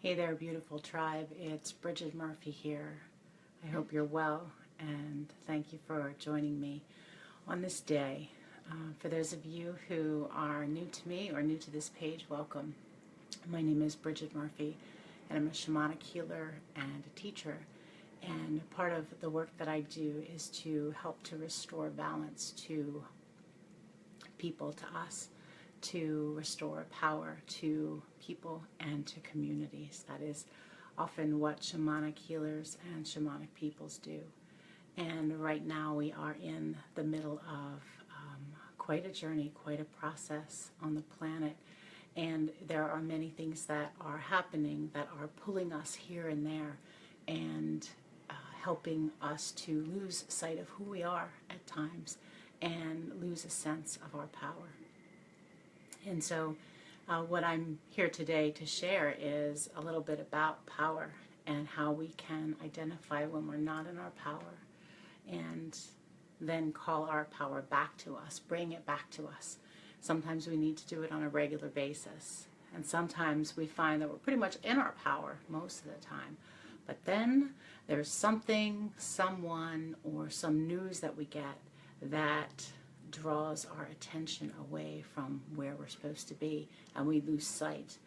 Hey there, beautiful tribe. It's Bridget Murphy here. I hope you're well, and thank you for joining me on this day. For those of you who are new to me or new to this page, welcome. My name is Bridget Murphy, and I'm a shamanic healer and a teacher. And part of the work that I do is to help to restore balance to people, to us, to restore power to people and to communities. That is often what shamanic healers and shamanic peoples do. And right now we are in the middle of quite a journey, quite a process on the planet. And there are many things that are happening that are pulling us here and there and helping us to lose sight of who we are at times and lose a sense of our power. And so what I'm here today to share is a little bit about power and how we can identify when we're not in our power and then call our power back to us, bring it back to us. Sometimes we need to do it on a regular basis. And sometimes we find that we're pretty much in our power most of the time. But then there's something, someone, or some news that we get that draws our attention away from where we're supposed to be, and we lose sight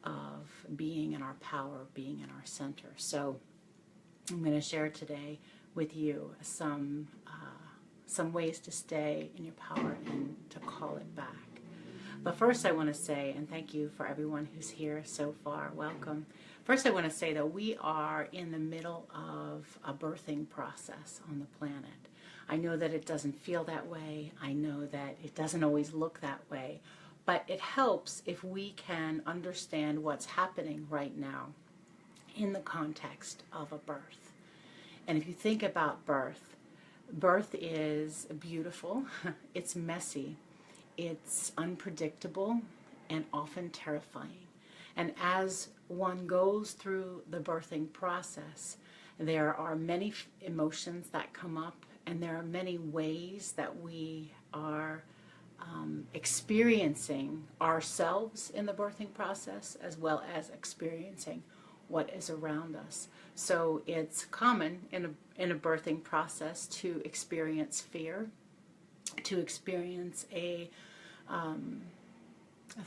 of being in our power, being in our center. So I'm going to share today with you some ways to stay in your power and to call it back. But first I want to say, and thank you for everyone who's here so far, welcome. First I want to say that we are in the middle of a birthing process on the planet. I know that it doesn't feel that way. I know that it doesn't always look that way. But it helps if we can understand what's happening right now in the context of a birth. And if you think about birth, birth is beautiful, it's messy, it's unpredictable, and often terrifying. And as one goes through the birthing process, there are many emotions that come up, and there are many ways that we are experiencing ourselves in the birthing process, as well as experiencing what is around us. So it's common in a birthing process to experience fear, to experience a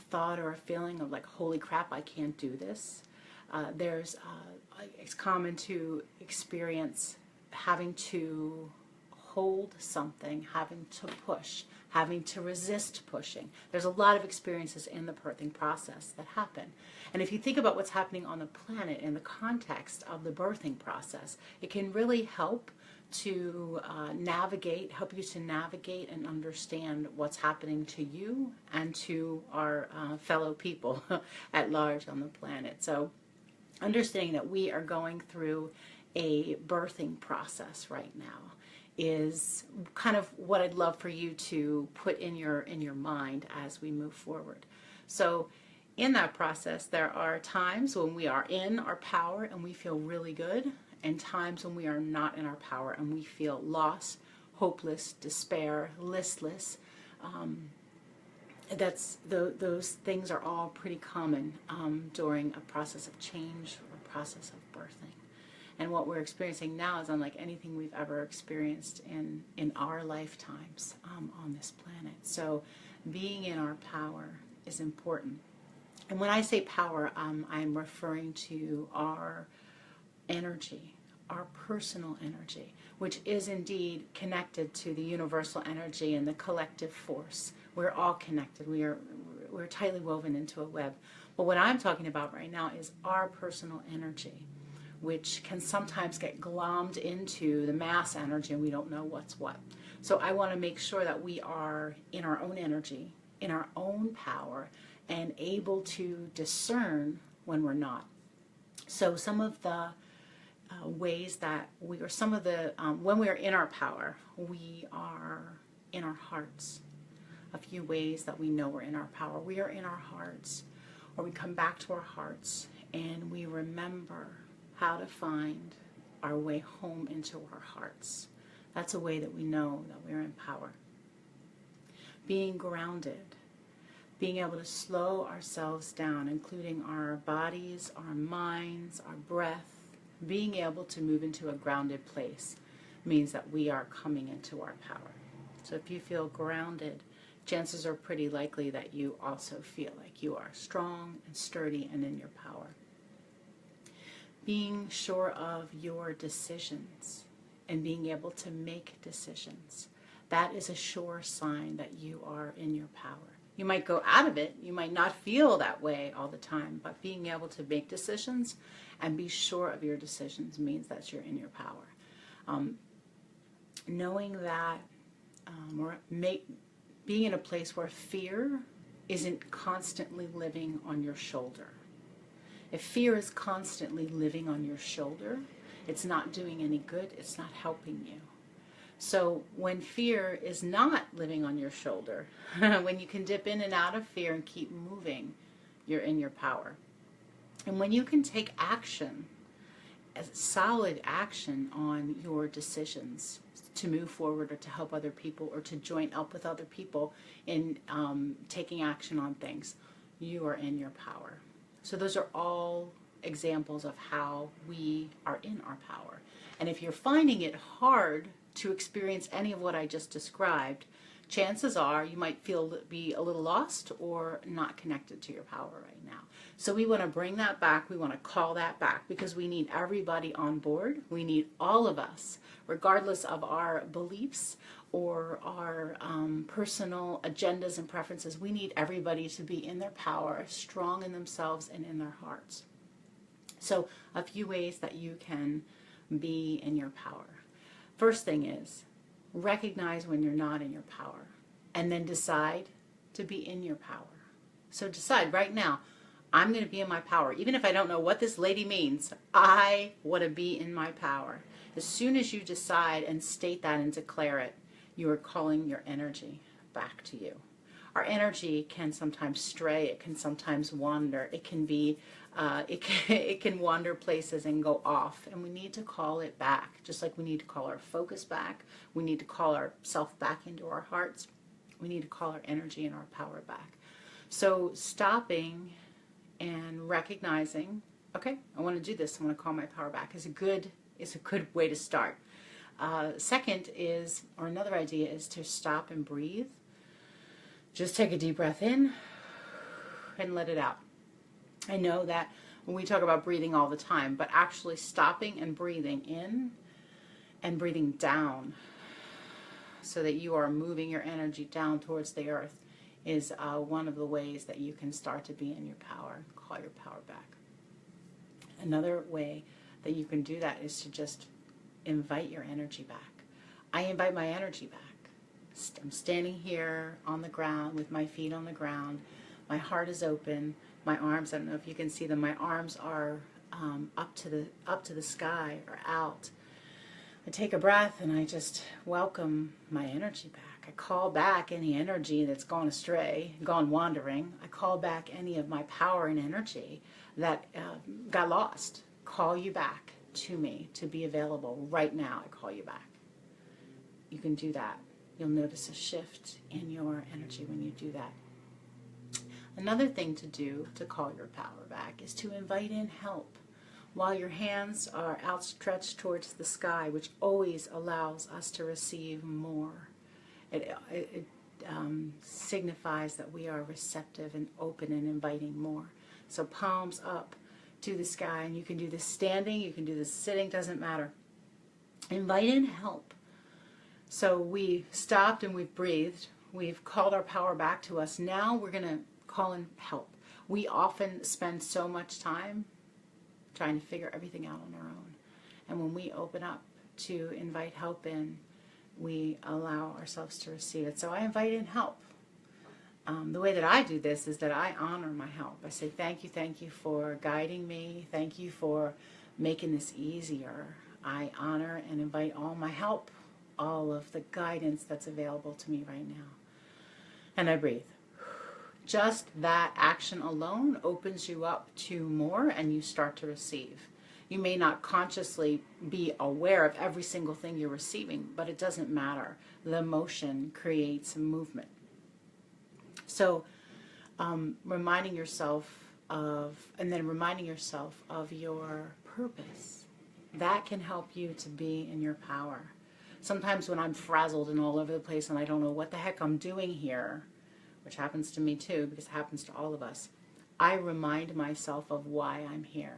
thought or a feeling of like, holy crap, I can't do this. It's common to experience having to hold something, having to push, having to resist pushing. There's a lot of experiences in the birthing process that happen. And if you think about what's happening on the planet in the context of the birthing process, it can really help to help you to navigate and understand what's happening to you and to our fellow people at large on the planet. So understanding that we are going through a birthing process right now is kind of what I'd love for you to put in your mind as we move forward. So in that process, there are times when we are in our power and we feel really good, and times when we are not in our power and we feel lost, hopeless, despair, listless. Those things are all pretty common during a process of change or process of birthing. And what we're experiencing now is unlike anything we've ever experienced in our lifetimes on this planet. So being in our power is important. And when I say power, I'm referring to our energy, our personal energy, which is indeed connected to the universal energy and the collective force. We're all connected. We're tightly woven into a web. But what I'm talking about right now is our personal energy, which can sometimes get glommed into the mass energy and we don't know what's what. So I want to make sure that we are in our own energy, in our own power, and able to discern when we're not. So some of the ways that when we are in our power, we are in our hearts. A few ways that we know we're in our power. We are in our hearts, or we come back to our hearts and we remember how to find our way home into our hearts. That's a way that we know that we're in power. Being grounded. being able to slow ourselves down, including our bodies, our minds, our breath, being able to move into a grounded place means that we are coming into our power. So if you feel grounded, chances are pretty likely that you also feel like you are strong and sturdy and in your power. Being sure of your decisions and being able to make decisions, that is a sure sign that you are in your power. You might go out of it, you might not feel that way all the time, but being able to make decisions and be sure of your decisions means that you're in your power. Knowing that, being in a place where fear isn't constantly living on your shoulder. If fear is constantly living on your shoulder, it's not doing any good, it's not helping you. So when fear is not living on your shoulder, when you can dip in and out of fear and keep moving, you're in your power. And when you can take action, solid action on your decisions to move forward or to help other people or to join up with other people in taking action on things, you are in your power. So those are all examples of how we are in our power. And if you're finding it hard to experience any of what I just described, chances are you might be a little lost or not connected to your power right now. So we want to bring that back. We want to call that back because we need everybody on board. We need all of us, regardless of our beliefs or our personal agendas and preferences. We need everybody to be in their power, strong in themselves and in their hearts. So a few ways that you can be in your power. First thing is, recognize when you're not in your power and then decide to be in your power. So decide right now, I'm going to be in my power. Even if I don't know what this lady means, I want to be in my power. As soon as you decide and state that and declare it, you are calling your energy back to you. Our energy can sometimes stray, it can sometimes wander, it can be, it can wander places and go off, and we need to call it back. Just like we need to call our focus back, we need to call ourself back into our hearts, we need to call our energy and our power back. So stopping and recognizing, okay, I want to do this, I want to call my power back, is a good way to start. Second is, or another idea is to stop and breathe. Just take a deep breath in and let it out. I know that when we talk about breathing all the time, but actually stopping and breathing in and breathing down so that you are moving your energy down towards the earth is one of the ways that you can start to be in your power, call your power back. Another way that you can do that is to just invite your energy back. I invite my energy back. I'm standing here on the ground with my feet on the ground. My heart is open. My arms, I don't know if you can see them, my arms are up to the sky or out. I take a breath and I just welcome my energy back. I call back any energy that's gone astray, gone wandering. I call back any of my power and energy that got lost. Call you back to me to be available right now. I call you back. You can do that. You'll notice a shift in your energy when you do that. Another thing to do to call your power back is to invite in help. While your hands are outstretched towards the sky, which always allows us to receive more, it signifies that we are receptive and open and inviting more. So palms up to the sky, and you can do this standing, you can do this sitting, doesn't matter. Invite in help. So we stopped and we've breathed. We've called our power back to us. Now we're going to call in help. We often spend so much time trying to figure everything out on our own. And when we open up to invite help in, we allow ourselves to receive it. So I invite in help. The way that I do this is that I honor my help. I say, thank you for guiding me. Thank you for making this easier. I honor and invite all my help, all of the guidance that's available to me right now. And I breathe. Just that action alone opens you up to more and you start to receive. You may not consciously be aware of every single thing you're receiving, but it doesn't matter. The motion creates movement. So reminding yourself and then reminding yourself of your purpose. That can help you to be in your power. Sometimes when I'm frazzled and all over the place and I don't know what the heck I'm doing here, which happens to me too, because it happens to all of us, I remind myself of why I'm here.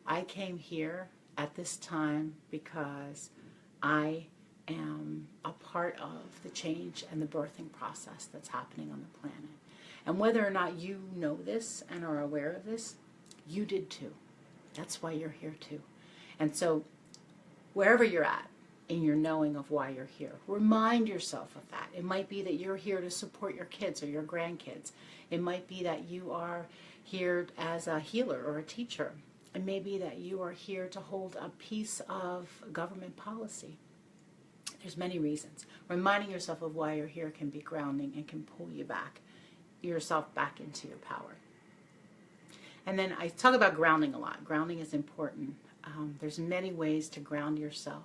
I came here at this time because I am a part of the change and the birthing process that's happening on the planet. And whether or not you know this and are aware of this, you did too. That's why you're here too. And so wherever you're at in your knowing of why you're here, remind yourself of that. It might be that you're here to support your kids or your grandkids. It might be that you are here as a healer or a teacher. It may be that you are here to hold a piece of government policy. There's many reasons. Reminding yourself of why you're here can be grounding and can pull yourself back into your power. And then I talk about grounding a lot. Grounding is important. There's many ways to ground yourself.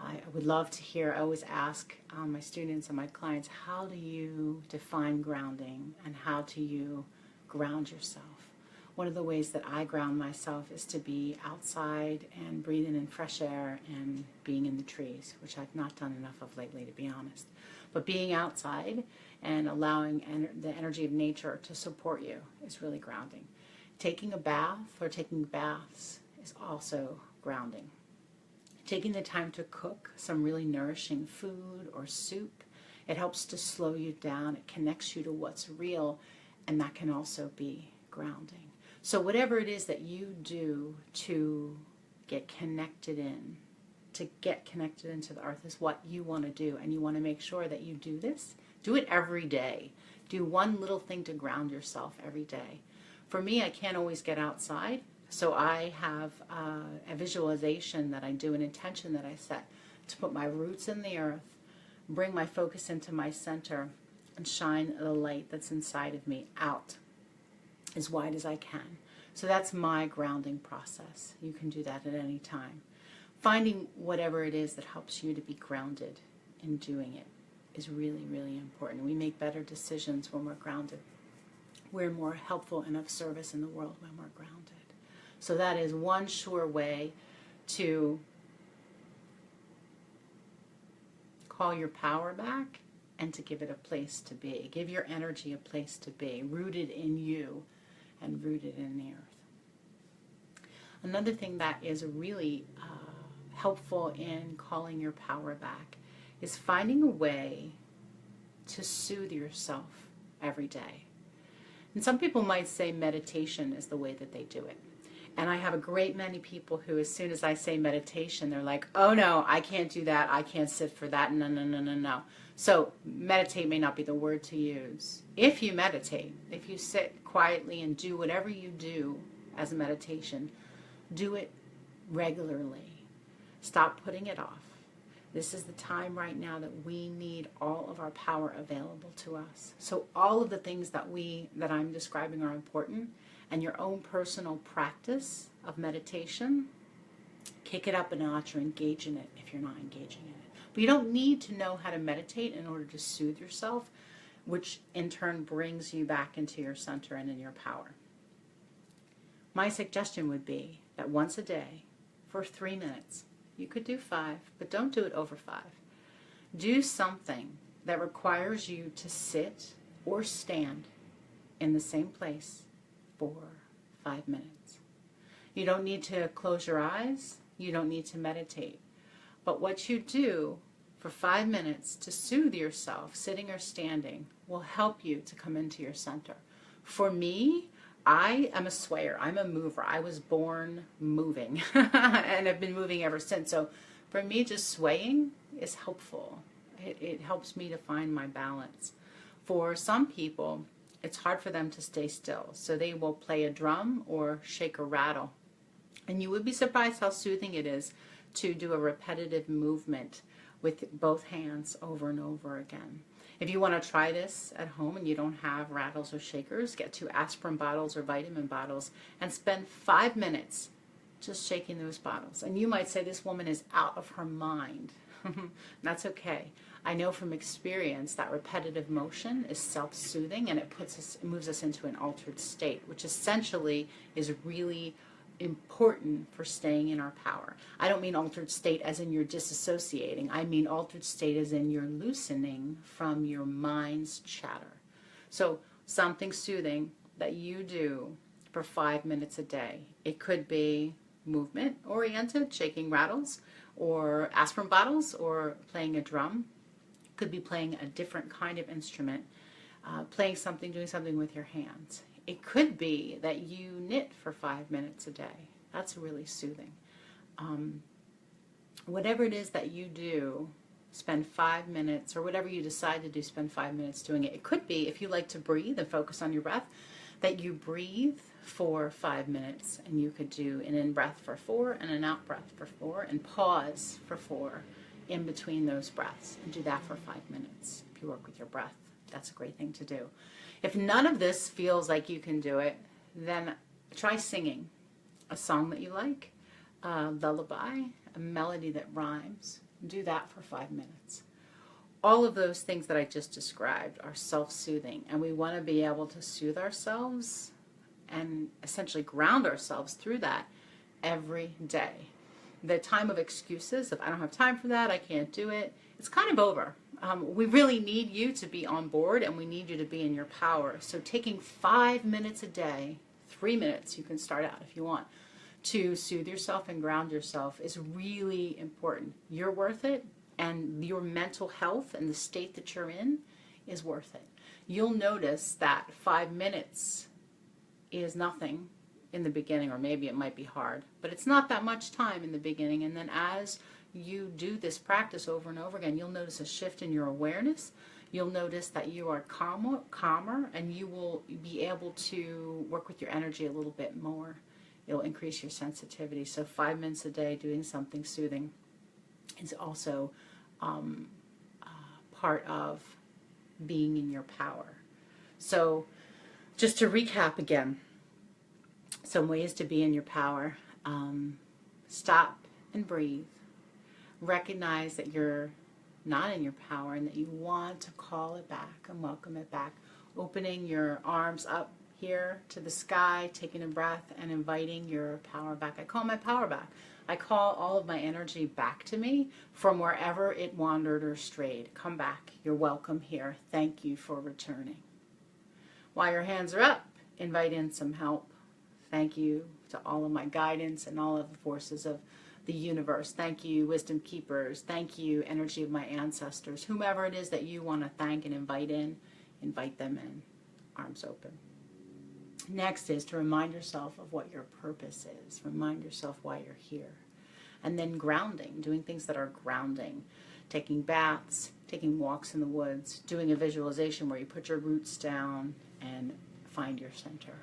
I would love to hear, I always ask my students and my clients, how do you define grounding and how do you ground yourself? One of the ways that I ground myself is to be outside and breathing in fresh air and being in the trees, which I've not done enough of lately, to be honest. But being outside and allowing the energy of nature to support you is really grounding. Taking a bath or taking baths is also grounding. Taking the time to cook some really nourishing food or soup, it helps to slow you down. It connects you to what's real, and that can also be grounding. So whatever it is that you do to get connected into the earth is what you want to do, and you want to make sure that you do this. Do it every day. Do one little thing to ground yourself every day. For me, I can't always get outside, so I have a visualization that I do, an intention that I set to put my roots in the earth, bring my focus into my center, and shine the light that's inside of me out as wide as I can. So that's my grounding process. You can do that at any time. Finding whatever it is that helps you to be grounded in doing it is really, really important. We make better decisions when we're grounded. We're more helpful and of service in the world when we're grounded. So that is one sure way to call your power back and to give it a place to be. Give your energy a place to be, rooted in you and rooted in the earth. Another thing that is really helpful in calling your power back is finding a way to soothe yourself every day. And some people might say meditation is the way that they do it. And I have a great many people who, as soon as I say meditation, they're like, oh no, I can't do that. I can't sit for that. No, no, no, no, no. So meditate may not be the word to use. If you meditate, if you sit quietly and do whatever you do as a meditation, do it regularly. Stop putting it off. This is the time right now that we need all of our power available to us. So all of the things that I'm describing are important, and your own personal practice of meditation, kick it up a notch or engage in it if you're not engaging in it. But you don't need to know how to meditate in order to soothe yourself, which in turn brings you back into your center and in your power. My suggestion would be that once a day, for 3 minutes, you could do 5, but don't do it over 5. Do something that requires you to sit or stand in the same place for 5 minutes. You don't need to close your eyes. You don't need to meditate. But what you do for 5 minutes to soothe yourself, sitting or standing, will help you to come into your center. For me, I am a swayer. I'm a mover. I was born moving and I've been moving ever since. So for me, just swaying is helpful. It helps me to find my balance. For some people, it's hard for them to stay still. So they will play a drum or shake or rattle. And you would be surprised how soothing it is to do a repetitive movement with both hands over and over again. If you want to try this at home and you don't have rattles or shakers, get 2 aspirin bottles or vitamin bottles and spend 5 minutes just shaking those bottles. And you might say, this woman is out of her mind. That's okay. I know from experience that repetitive motion is self-soothing, and it moves us into an altered state, which essentially is really important for staying in our power. I don't mean altered state as in you're disassociating. I mean altered state as in you're loosening from your mind's chatter. So something soothing that you do for 5 minutes a day. It could be movement oriented, shaking rattles or aspirin bottles or playing a drum. It could be playing a different kind of instrument, playing something, doing something with your hands. It could be that you knit for 5 minutes a day. That's really soothing. Whatever it is that you do, spend 5 minutes, or whatever you decide to do, spend 5 minutes doing it. It could be, if you like to breathe and focus on your breath, that you breathe for 5 minutes, and you could do an in-breath for 4 and an out-breath for 4, and pause for 4 in between those breaths, and do that for 5 minutes. If you work with your breath, that's a great thing to do. If none of this feels like you can do it, then try singing a song that you like, a lullaby, a melody that rhymes. Do that for 5 minutes. All of those things that I just described are self-soothing, and we want to be able to soothe ourselves and essentially ground ourselves through that every day. The time of excuses, if I don't have time for that, I can't do it, it's kind of over. We really need you to be on board, and we need you to be in your power. So taking 5 minutes a day, 3 minutes, you can start out if you want, to soothe yourself and ground yourself is really important. You're worth it, and your mental health and the state that you're in is worth it. You'll notice that 5 minutes is nothing in the beginning, or maybe it might be hard, but it's not that much time in the beginning. And then as you do this practice over and over again, you'll notice a shift in your awareness. You'll notice that you are calmer, and you will be able to work with your energy a little bit more. It'll increase your sensitivity. So 5 minutes a day doing something soothing is also part of being in your power. So just to recap again, some ways to be in your power. Stop and breathe. Recognize that you're not in your power and that you want to call it back and welcome it back. Opening your arms up here to the sky, taking a breath and inviting your power back. I call my power back. I call all of my energy back to me from wherever it wandered or strayed. Come back. You're welcome here. Thank you for returning. While your hands are up, invite in some help. Thank you to all of my guidance and all of the forces of the universe. Thank you, wisdom keepers. Thank you, energy of my ancestors. Whomever it is that you want to thank and invite in, invite them in. Arms open. Next is to remind yourself of what your purpose is. Remind yourself why you're here. And then grounding, doing things that are grounding. Taking baths, taking walks in the woods, doing a visualization where you put your roots down and find your center.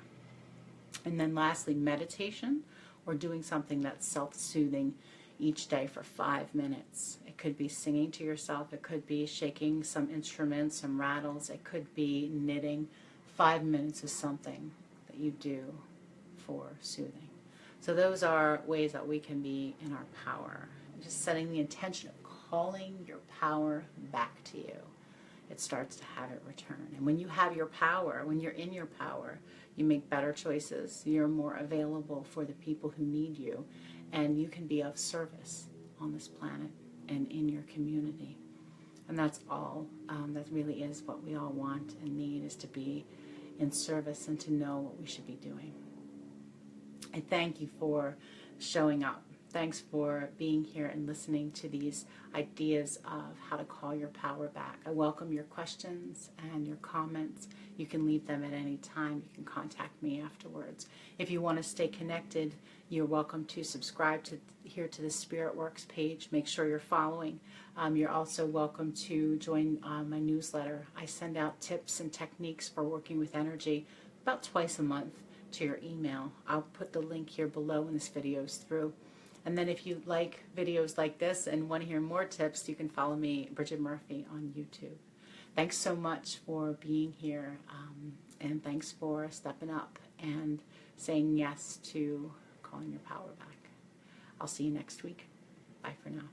And then lastly, meditation, or doing something that's self-soothing each day for 5 minutes. It could be singing to yourself. It could be shaking some instruments, some rattles. It could be knitting. 5 minutes is something that you do for soothing. So those are ways that we can be in our power. Just setting the intention of calling your power back to you. It starts to have it return. And when you have your power, when you're in your power, you make better choices. You're more available for the people who need you. And you can be of service on this planet and in your community. And that's all. That really is what we all want and need, is to be in service and to know what we should be doing. I thank you for showing up. Thanks for being here and listening to these ideas of how to call your power back. I welcome your questions and your comments. You can leave them at any time. You can contact me afterwards. If you want to stay connected, you're welcome to subscribe to the Spirit Works page. Make sure you're following. You're also welcome to join my newsletter. I send out tips and techniques for working with energy about twice a month to your email. I'll put the link here below when this video is through. And then if you like videos like this and want to hear more tips, you can follow me, Bridget Murphy, on YouTube. Thanks so much for being here, and thanks for stepping up and saying yes to calling your power back. I'll see you next week. Bye for now.